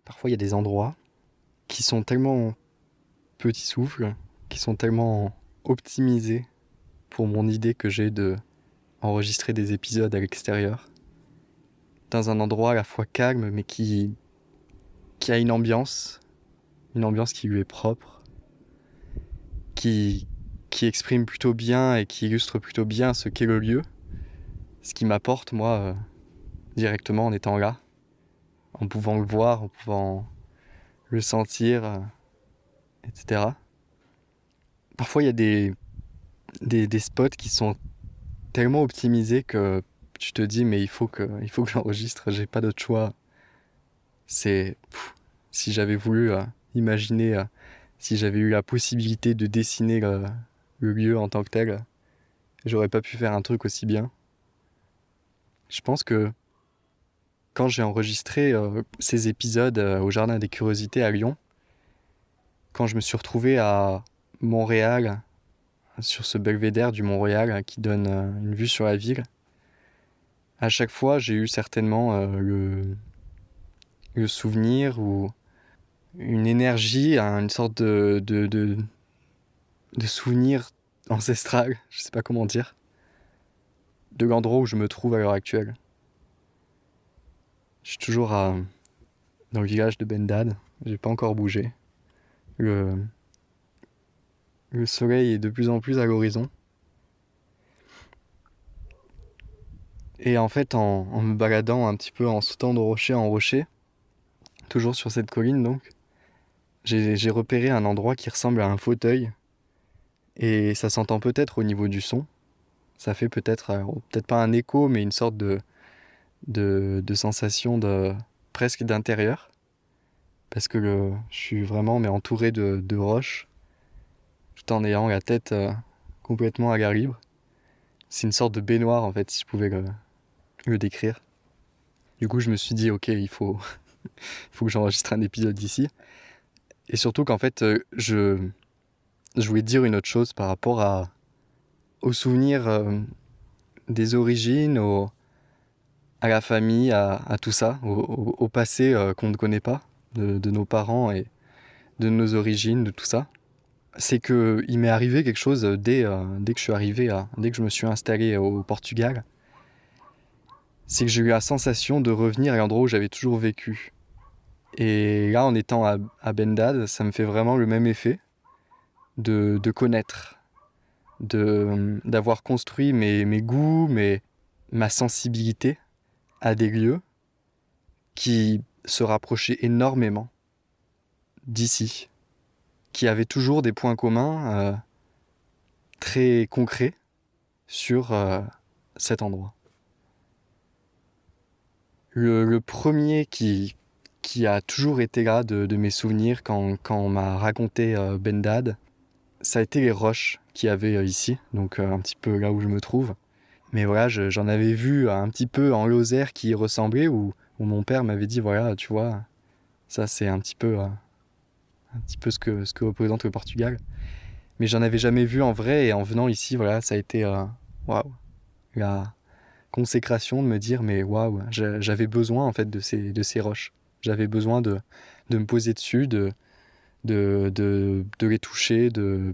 Parfois, il y a des endroits qui sont tellement petits souffles, qui sont tellement optimisés pour mon idée que j'ai de enregistrer des épisodes à l'extérieur, dans un endroit à la fois calme, mais qui a une ambiance qui lui est propre, qui, qui exprime plutôt bien et qui illustre plutôt bien ce qu'est le lieu, ce qui m'apporte, moi, directement en étant là, en pouvant le voir, en pouvant le sentir, etc. Parfois, il y a des spots qui sont tellement optimisés que tu te dis, mais il faut que j'enregistre, j'ai pas d'autre choix. Si j'avais voulu imaginer, si j'avais eu la possibilité de dessiner le lieu en tant que tel, j'aurais pas pu faire un truc aussi bien. Je pense que quand j'ai enregistré ces épisodes au Jardin des Curiosités à Lyon, quand je me suis retrouvé à Montréal, sur ce belvédère du Mont-Royal qui donne une vue sur la ville, à chaque fois j'ai eu certainement le souvenir ou une énergie, une sorte de souvenir ancestral, je sais pas comment dire, de l'endroit où je me trouve à l'heure actuelle. Je suis toujours dans le village de Bendad, j'ai pas encore bougé. Le, le soleil est de plus en plus à l'horizon. Et en fait, en me baladant un petit peu, en sautant de rocher en rocher, toujours sur cette colline donc, j'ai repéré un endroit qui ressemble à un fauteuil. Et ça s'entend peut-être au niveau du son. Ça fait peut-être, peut-être pas un écho, mais une sorte de sensation presque d'intérieur. Parce que je suis vraiment mais entouré de roches, tout en ayant la tête complètement à l'air libre. C'est une sorte de baignoire en fait, si je pouvais le décrire. Du coup, je me suis dit, ok, il faut que j'enregistre un épisode d'ici. Et surtout qu'en fait, je voulais dire une autre chose par rapport aux souvenirs des origines, à la famille, à tout ça, au passé qu'on ne connaît pas, de nos parents et de nos origines, de tout ça. C'est que il m'est arrivé quelque chose dès que je suis arrivé, dès que je me suis installé au Portugal. C'est que j'ai eu la sensation de revenir à l'endroit où j'avais toujours vécu. Et là, en étant à Bendad, ça me fait vraiment le même effet de connaître, d'avoir construit mes goûts, ma sensibilité à des lieux qui se rapprochaient énormément d'ici, qui avaient toujours des points communs très concrets sur cet endroit. Le premier qui a toujours été là de mes souvenirs quand on m'a raconté Bendad, ça a été les roches qu'il y avait ici, donc un petit peu là où je me trouve. Mais voilà, j'en avais vu un petit peu en Lozère qui y ressemblait, où mon père m'avait dit, voilà, tu vois, ça c'est un petit peu ce que représente le Portugal. Mais j'en avais jamais vu en vrai, et en venant ici, voilà, ça a été waouh, la consécration de me dire, mais waouh, j'avais besoin en fait de ces roches. J'avais besoin de me poser dessus, de les toucher, de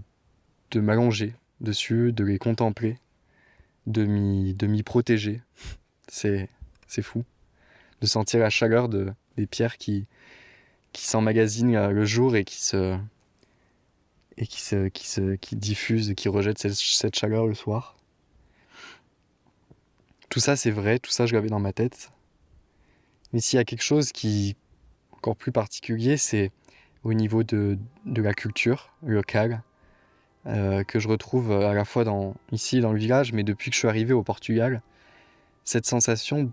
m'allonger dessus, de les contempler, de m'y protéger. C'est, c'est fou. De sentir la chaleur des pierres qui s'emmagasinent le jour et qui diffusent, qui rejettent cette chaleur le soir. Tout ça, c'est vrai, tout ça, je l'avais dans ma tête. Mais s'il y a quelque chose qui est encore plus particulier, c'est au niveau de la culture locale, que je retrouve à la fois ici dans le village, mais depuis que je suis arrivé au Portugal, cette sensation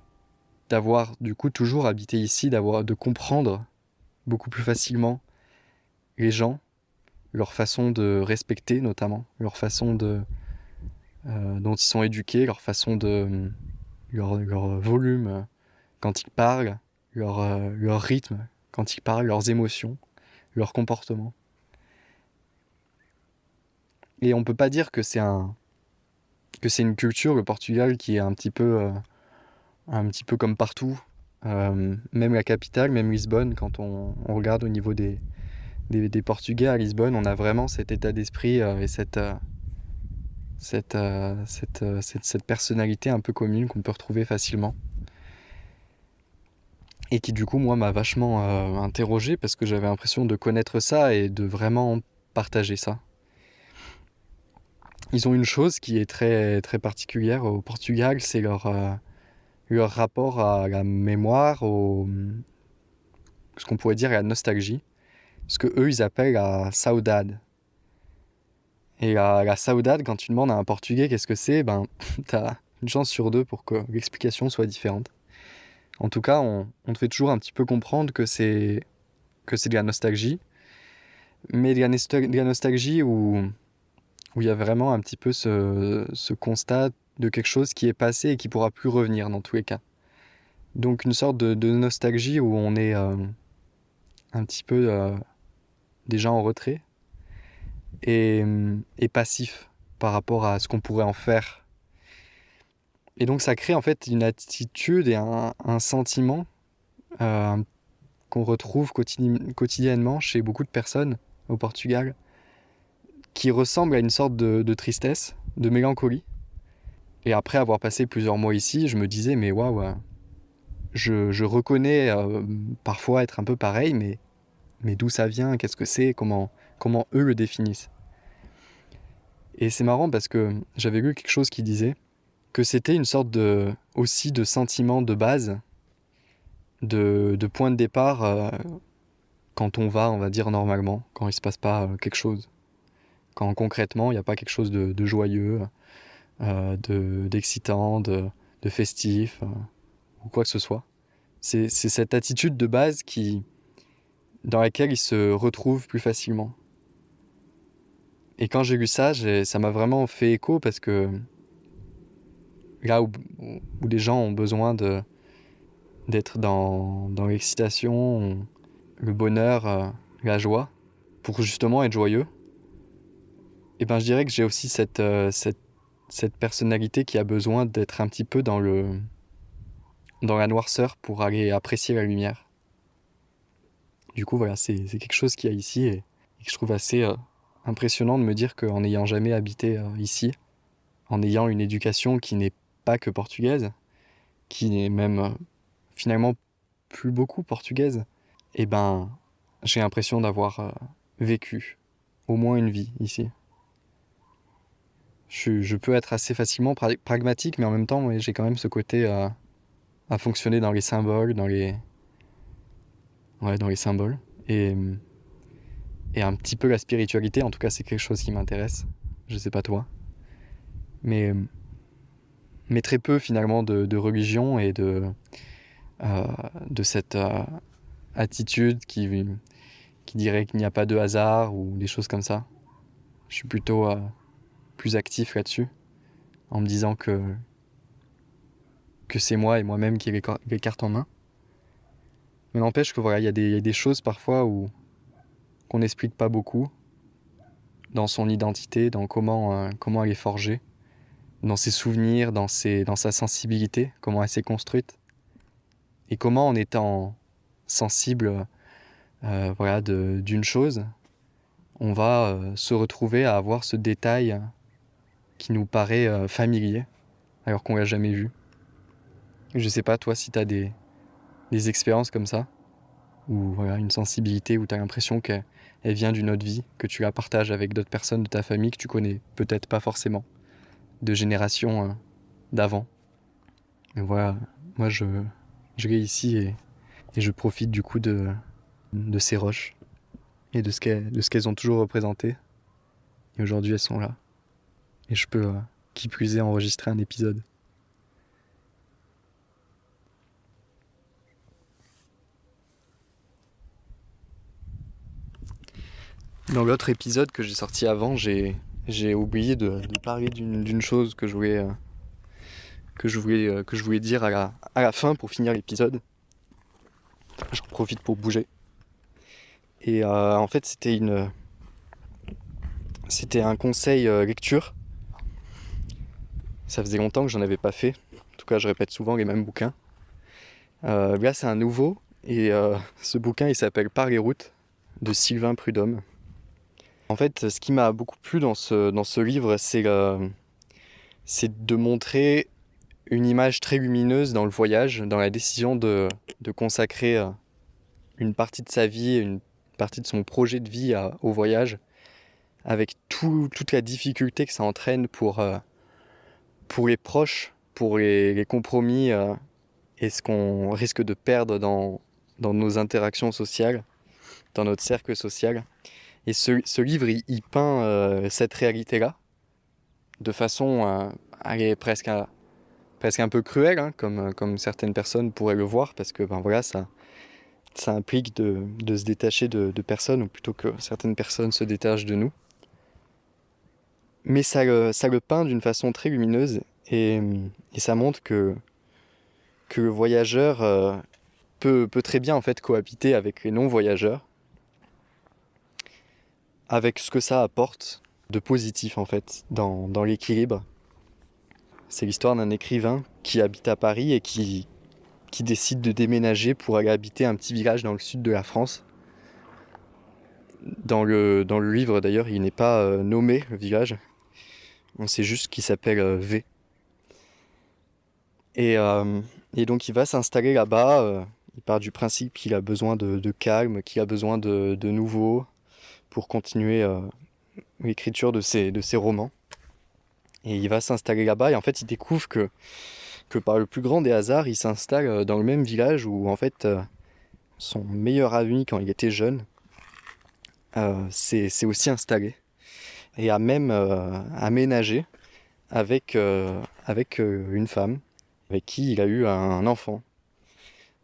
d'avoir du coup toujours habité ici, de comprendre beaucoup plus facilement les gens, leur façon de respecter notamment, leur façon dont ils sont éduqués, leur volume quand ils parlent, leur rythme quand ils parlent, leurs émotions, leur comportement. Et on peut pas dire que c'est une culture, le Portugal, qui est un petit peu comme partout, Même la capitale, même Lisbonne, quand on regarde au niveau des Portugais à Lisbonne, on a vraiment cet état d'esprit et cette personnalité un peu commune qu'on peut retrouver facilement. Et qui du coup, moi, m'a vachement interrogé parce que j'avais l'impression de connaître ça et de vraiment partager ça. Ils ont une chose qui est très, très particulière au Portugal, c'est leur rapport à la mémoire, ce qu'on pourrait dire à la nostalgie, ce que eux ils appellent la saudade. Et la saudade, quand tu demandes à un Portugais qu'est-ce que c'est, ben t'as une chance sur deux pour que l'explication soit différente. En tout cas, on te fait toujours un petit peu comprendre que c'est de la nostalgie, mais de la nostalgie où il y a vraiment un petit peu ce constat de quelque chose qui est passé et qui pourra plus revenir dans tous les cas. Donc une sorte de nostalgie où on est un petit peu déjà en retrait et passif par rapport à ce qu'on pourrait en faire. Et donc ça crée en fait une attitude et un sentiment qu'on retrouve quotidiennement chez beaucoup de personnes au Portugal, qui ressemble à une sorte de tristesse, de mélancolie. Et après avoir passé plusieurs mois ici, je me disais, mais waouh, je reconnais parfois être un peu pareil, mais d'où ça vient, qu'est-ce que c'est, comment eux le définissent. Et c'est marrant parce que j'avais lu quelque chose qui disait que c'était une sorte aussi de sentiment de base, de point de départ quand on va dire normalement, quand il se passe pas quelque chose. Quand concrètement, il n'y a pas quelque chose de joyeux, d'excitant, de festif, ou quoi que ce soit. C'est cette attitude de base dans laquelle ils se retrouvent plus facilement. Et quand j'ai lu ça, ça m'a vraiment fait écho parce que là où les gens ont besoin d'être dans l'excitation, le bonheur, la joie, pour justement être joyeux, et ben je dirais que j'ai aussi cette personnalité qui a besoin d'être un petit peu dans la noirceur pour aller apprécier la lumière. Du coup, voilà, c'est quelque chose qu'il y a ici et que je trouve assez impressionnant de me dire qu'en n'ayant jamais habité ici, en ayant une éducation qui n'est pas que portugaise, qui n'est même finalement plus beaucoup portugaise, et ben j'ai l'impression d'avoir vécu au moins une vie ici. Je peux être assez facilement pragmatique, mais en même temps, ouais, j'ai quand même ce côté à fonctionner dans les symboles, dans les symboles. Et un petit peu la spiritualité, en tout cas, c'est quelque chose qui m'intéresse. Je sais pas toi. Mais très peu finalement de religion et de cette attitude qui dirait qu'il n'y a pas de hasard ou des choses comme ça. Je suis plutôt plus actif là-dessus, en me disant que c'est moi et moi-même qui ai les cartes en main. Mais n'empêche que voilà, il y a des choses parfois qu'on n'explique pas beaucoup dans son identité, dans comment elle est forgée, dans ses souvenirs, dans sa sensibilité, comment elle s'est construite, et comment en étant sensible d'une chose, on va se retrouver à avoir ce détail qui nous paraît familier, alors qu'on l'a jamais vu. Je sais pas, toi, si t'as des expériences comme ça, ou voilà, une sensibilité où t'as l'impression qu'elle vient d'une autre vie, que tu la partages avec d'autres personnes de ta famille que tu connais peut-être pas forcément, de générations d'avant. Mais voilà, moi je l'ai ici et je profite du coup de ces roches et de ce qu'elles ont toujours représenté. Et aujourd'hui elles sont là. Et je peux, qui plus est, enregistrer un épisode. Dans l'autre épisode que j'ai sorti avant, j'ai oublié de parler d'une chose que je voulais dire à la fin pour finir l'épisode. J'en profite pour bouger. Et en fait, c'était un conseil lecture. Ça faisait longtemps que j'en avais pas fait. En tout cas, je répète souvent les mêmes bouquins. Là, c'est un nouveau, et ce bouquin, il s'appelle Par les routes, de Sylvain Prudhomme. En fait, ce qui m'a beaucoup plu dans ce livre, c'est de montrer une image très lumineuse dans le voyage, dans la décision de consacrer une partie de sa vie, une partie de son projet de vie au voyage, avec toute la difficulté que ça entraîne pour les proches, pour les compromis et ce qu'on risque de perdre dans nos interactions sociales, dans notre cercle social. Et ce livre, il peint cette réalité-là de façon elle est presque un peu cruelle, hein, comme certaines personnes pourraient le voir, parce que ben voilà, ça implique de se détacher de personnes, ou plutôt que certaines personnes se détachent de nous. Mais ça le peint d'une façon très lumineuse, et ça montre que le voyageur peut très bien en fait cohabiter avec les non-voyageurs, avec ce que ça apporte de positif en fait dans l'équilibre. C'est l'histoire d'un écrivain qui habite à Paris et qui décide de déménager pour aller habiter un petit village dans le sud de la France. Dans le livre d'ailleurs, il n'est pas nommé le village, on sait juste qu'il s'appelle V. Et donc il va s'installer là-bas, il part du principe qu'il a besoin de calme, qu'il a besoin de nouveau pour continuer l'écriture de ses romans. Et il va s'installer là-bas, et en fait il découvre que par le plus grand des hasards, il s'installe dans le même village où en fait son meilleur ami quand il était jeune s'est aussi installé et a même aménagé avec une femme avec qui il a eu un enfant.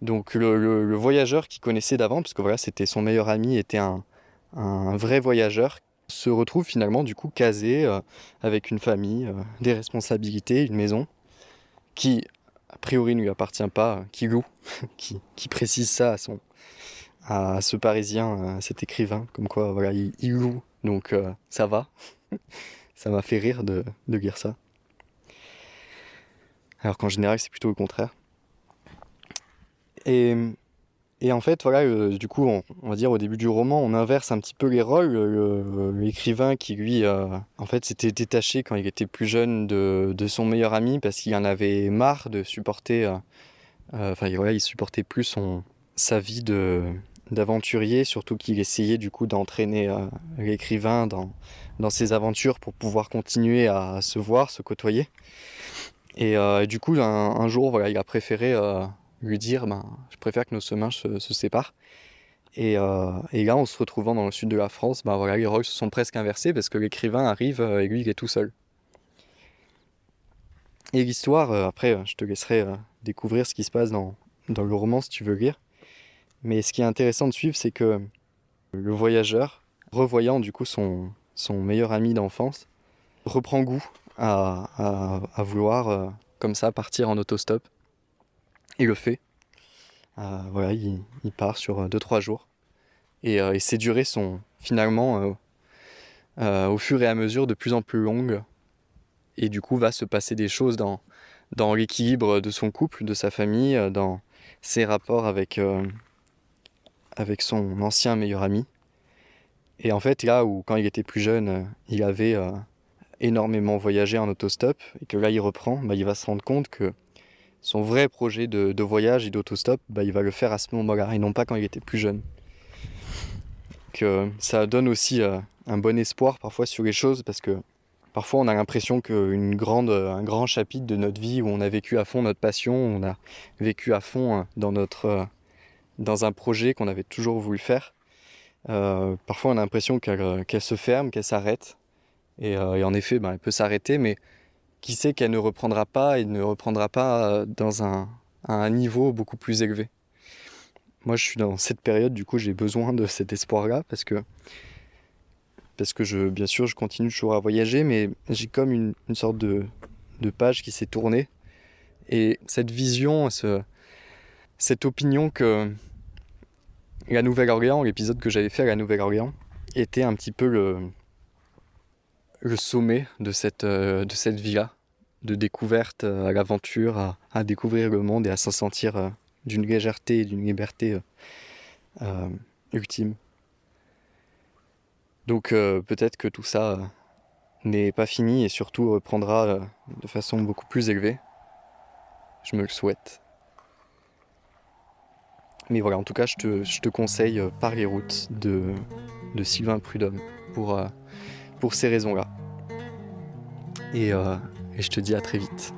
Donc le voyageur qu'il connaissait d'avant, parce que voilà, c'était son meilleur ami, était un vrai voyageur, se retrouve finalement du coup casé avec une famille, des responsabilités, une maison qui a priori ne lui appartient pas, qui loue, qui précise ça à ce Parisien, à cet écrivain, comme quoi voilà, il loue, donc ça va. Ça m'a fait rire de lire ça. Alors qu'en général c'est plutôt le contraire. Et en fait, voilà, du coup, on va dire au début du roman, on inverse un petit peu les rôles. L'écrivain qui, lui, en fait, s'était détaché quand il était plus jeune de son meilleur ami parce qu'il en avait marre de supporter. Enfin, voilà, il supportait plus sa vie d'aventurier, surtout qu'il essayait du coup d'entraîner l'écrivain dans ses aventures pour pouvoir continuer à se voir, se côtoyer. Et du coup, un jour, voilà, il a préféré lui dire je préfère que nos chemins se séparent. Et là, en se retrouvant dans le sud de la France, voilà, les rôles se sont presque inversés parce que l'écrivain arrive et lui, il est tout seul. Et l'histoire, après, je te laisserai découvrir ce qui se passe dans le roman si tu veux lire. Mais ce qui est intéressant de suivre, c'est que le voyageur, revoyant du coup son meilleur ami d'enfance, reprend goût à vouloir comme ça partir en autostop. Il le fait. Voilà, il part sur 2-3 jours. Et ces durées sont finalement, au fur et à mesure, de plus en plus longues. Et du coup, va se passer des choses dans l'équilibre de son couple, de sa famille, dans ses rapports avec son ancien meilleur ami. Et en fait, là où, quand il était plus jeune, il avait énormément voyagé en autostop, et que là, il reprend, il va se rendre compte que son vrai projet de voyage et d'autostop, il va le faire à ce moment-là, et non pas quand il était plus jeune. Que ça donne aussi un bon espoir parfois sur les choses, parce que parfois on a l'impression qu'un grand chapitre de notre vie où on a vécu à fond notre passion, on a vécu à fond dans un projet qu'on avait toujours voulu faire, parfois on a l'impression qu'elle se ferme, qu'elle s'arrête, et en effet elle peut s'arrêter, mais qui sait qu'elle ne reprendra pas, et ne reprendra pas à un niveau beaucoup plus élevé. Moi je suis dans cette période, du coup j'ai besoin de cet espoir-là, parce que bien sûr je continue toujours à voyager, mais j'ai comme une sorte de page qui s'est tournée, et cette vision, cette opinion que la Nouvelle-Orléans, l'épisode que j'avais fait à la Nouvelle-Orléans, était un petit peu le sommet de cette vie-là, de découverte à l'aventure, à découvrir le monde et à s'en sentir d'une légèreté et d'une liberté ultime. Donc peut-être que tout ça n'est pas fini et surtout reprendra de façon beaucoup plus élevée. Je me le souhaite. Mais voilà, en tout cas, je te conseille Par les routes de Sylvain Prudhomme pour ces raisons-là. Et je te dis à très vite.